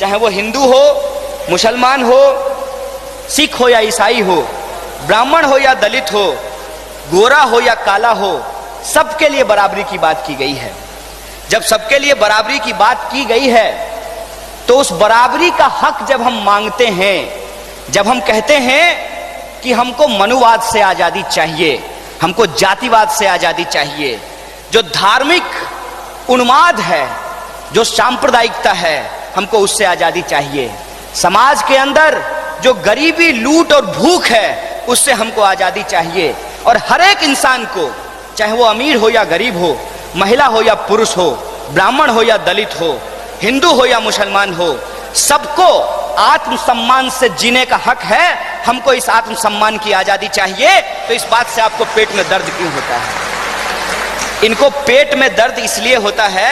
चाहे वो हिंदू हो, मुसलमान हो, सिख हो या ईसाई हो, ब्राह्मण हो या दलित हो, गोरा हो या काला हो, सबके लिए बराबरी की बात की गई है। जब सबके लिए बराबरी की बात की गई है तो उस बराबरी का हक जब हम मांगते हैं, जब हम कहते हैं कि हमको मनुवाद से आजादी चाहिए, हमको जातिवाद से आजादी चाहिए, जो धार्मिक उन्माद है, जो सांप्रदायिकता है, हमको उससे आजादी चाहिए, समाज के अंदर जो गरीबी, लूट और भूख है उससे हमको आजादी चाहिए, और हर एक इंसान को, चाहे वो अमीर हो या गरीब हो, महिला हो या पुरुष हो, ब्राह्मण हो या दलित हो, हिंदू हो या मुसलमान हो, सबको आत्मसम्मान से जीने का हक है। हमको इस आत्मसम्मान की आजादी चाहिए। तो इस बात से आपको पेट में दर्द क्यों होता है? इनको पेट में दर्द इसलिए होता है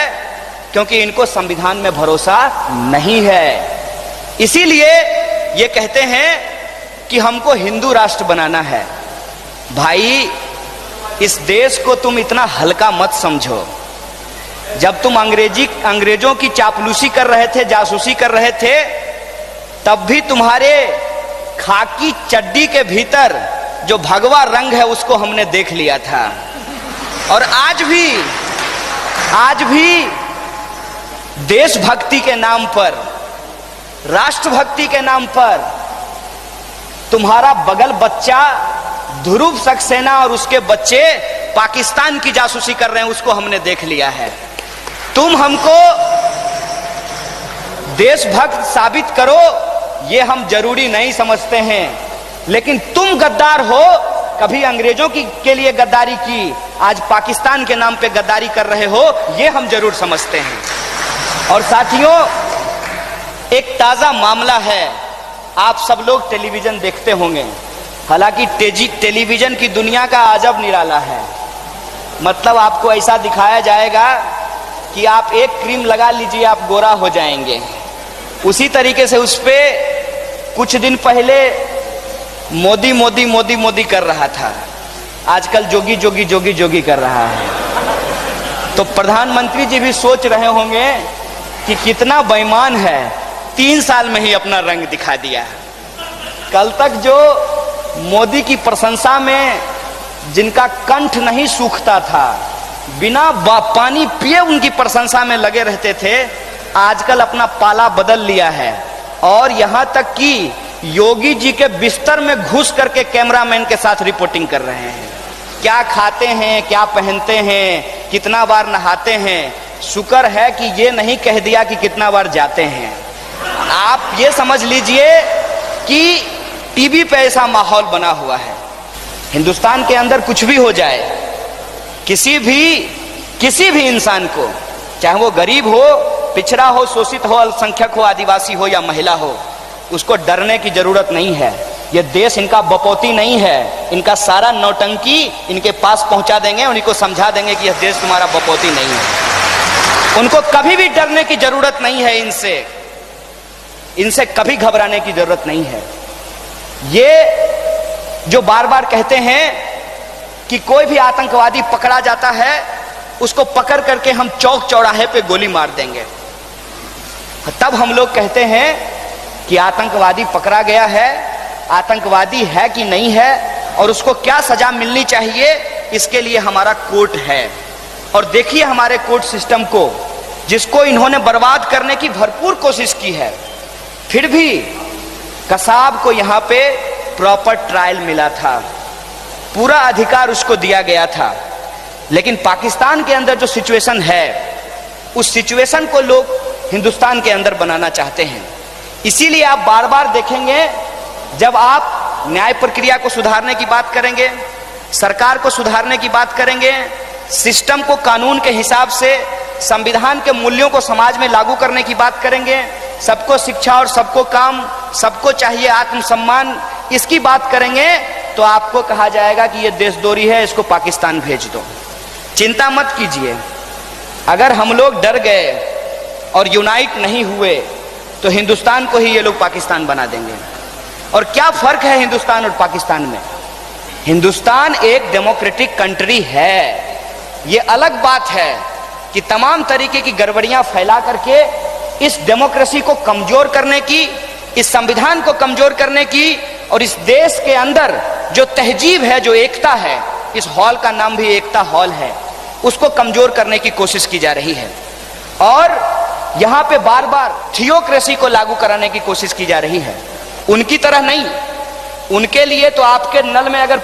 क्योंकि इनको संविधान में भरोसा नहीं है। इसीलिए ये कहते हैं कि हमको हिंदू राष्ट्र बनाना है। भाई, इस देश को तुम इतना हल्का मत समझो। जब तुम अंग्रेजों की चापलूसी कर रहे थे, जासूसी कर रहे थे, तब भी तुम्हारे खाकी चड्डी के भीतर जो भगवा रंग है उसको हमने देख लिया था। और आज भी देशभक्ति के नाम पर, राष्ट्रभक्ति के नाम पर तुम्हारा बगल बच्चा ध्रुव सक्सेना और उसके बच्चे पाकिस्तान की जासूसी कर रहे हैं, उसको हमने देख लिया है। तुम हमको देशभक्त साबित करो, ये हम जरूरी नहीं समझते हैं, लेकिन तुम गद्दार हो, कभी अंग्रेजों के लिए गद्दारी की, आज पाकिस्तान के नाम पे गद्दारी कर रहे हो, ये हम जरूर समझते हैं। और साथियों, एक ताजा मामला है, आप सब लोग टेलीविजन देखते होंगे। हालांकि टेलीविजन की दुनिया का अजब निराला है। मतलब आपको ऐसा दिखाया जाएगा कि आप एक क्रीम लगा लीजिए, आप गोरा हो जाएंगे। उसी तरीके से उस पे कुछ दिन पहले मोदी मोदी मोदी मोदी कर रहा था, आजकल जोगी जोगी जोगी जोगी कर रहा है। तो प्रधानमंत्री जी भी सोच रहे होंगे कि कितना बेईमान है, 3 साल में ही अपना रंग दिखा दिया। कल तक जो मोदी की प्रशंसा में जिनका कंठ नहीं सूखता था, बिना पानी पिए उनकी प्रशंसा में लगे रहते थे, आजकल अपना पाला बदल लिया है। और यहां तक कि योगी जी के बिस्तर में घुस करके कैमरामैन के साथ रिपोर्टिंग कर रहे हैं। क्या खाते हैं, क्या पहनते हैं, कितना बार नहाते हैं। शुक्र है कि ये नहीं कह दिया कि कितना बार जाते हैं। आप ये समझ लीजिए कि टीवी पे ऐसा माहौल बना हुआ है। हिंदुस्तान के अंदर कुछ भी हो जाए, किसी भी इंसान को, चाहे वो गरीब हो, पिछड़ा हो, शोषित हो, अल्पसंख्यक हो, आदिवासी हो या महिला हो, उसको डरने की जरूरत नहीं है। ये देश इनका बपौती नहीं है। इनका सारा नौटंकी इनके पास पहुंचा देंगे, उन्हीं को समझा देंगे कि यह देश तुम्हारा बपौती नहीं है। उनको कभी भी डरने की जरूरत नहीं है। इनसे कभी घबराने की जरूरत नहीं है। ये जो बार बार कहते हैं कि कोई भी आतंकवादी पकड़ा जाता है, उसको पकड़ करके हम चौक चौराहे पे गोली मार देंगे, तब हम लोग कहते हैं कि आतंकवादी पकड़ा गया है, आतंकवादी है कि नहीं है, और उसको क्या सजा मिलनी चाहिए, इसके लिए हमारा कोर्ट है। और देखिए हमारे कोर्ट सिस्टम को, जिसको इन्होंने बर्बाद करने की भरपूर कोशिश की है, फिर भी कसाब को यहां पे प्रॉपर ट्रायल मिला था, पूरा अधिकार उसको दिया गया था। लेकिन पाकिस्तान के अंदर जो सिचुएशन है, उस सिचुएशन को लोग हिंदुस्तान के अंदर बनाना चाहते हैं। इसीलिए आप बार बार देखेंगे, जब आप न्याय प्रक्रिया को सुधारने की बात करेंगे, सरकार को सुधारने की बात करेंगे, सिस्टम को कानून के हिसाब से, संविधान के मूल्यों को समाज में लागू करने की बात करेंगे, सबको शिक्षा और सबको काम, सबको चाहिए आत्मसम्मान, इसकी बात करेंगे, तो आपको कहा जाएगा कि ये देशद्रोही है, इसको पाकिस्तान भेज दो। चिंता मत कीजिए, अगर हम लोग डर गए और यूनाइट नहीं हुए तो हिंदुस्तान को ही ये लोग पाकिस्तान बना देंगे। और क्या फर्क है हिंदुस्तान और पाकिस्तान में? हिंदुस्तान एक डेमोक्रेटिक कंट्री है। ये अलग बात है कि तमाम तरीके की गड़बड़ियां फैला करके इस डेमोक्रेसी को कमजोर करने की, इस संविधान को कमजोर करने की और इस देश के अंदर जो तहजीब है, जो एकता है, इस हॉल का नाम भी एकता हॉल है, उसको कमजोर करने की कोशिश की जा रही है। और यहां पे बार बार थियोक्रेसी को लागू कराने की कोशिश की जा रही है। उनकी तरह नहीं, उनके लिए तो आपके नल में अगर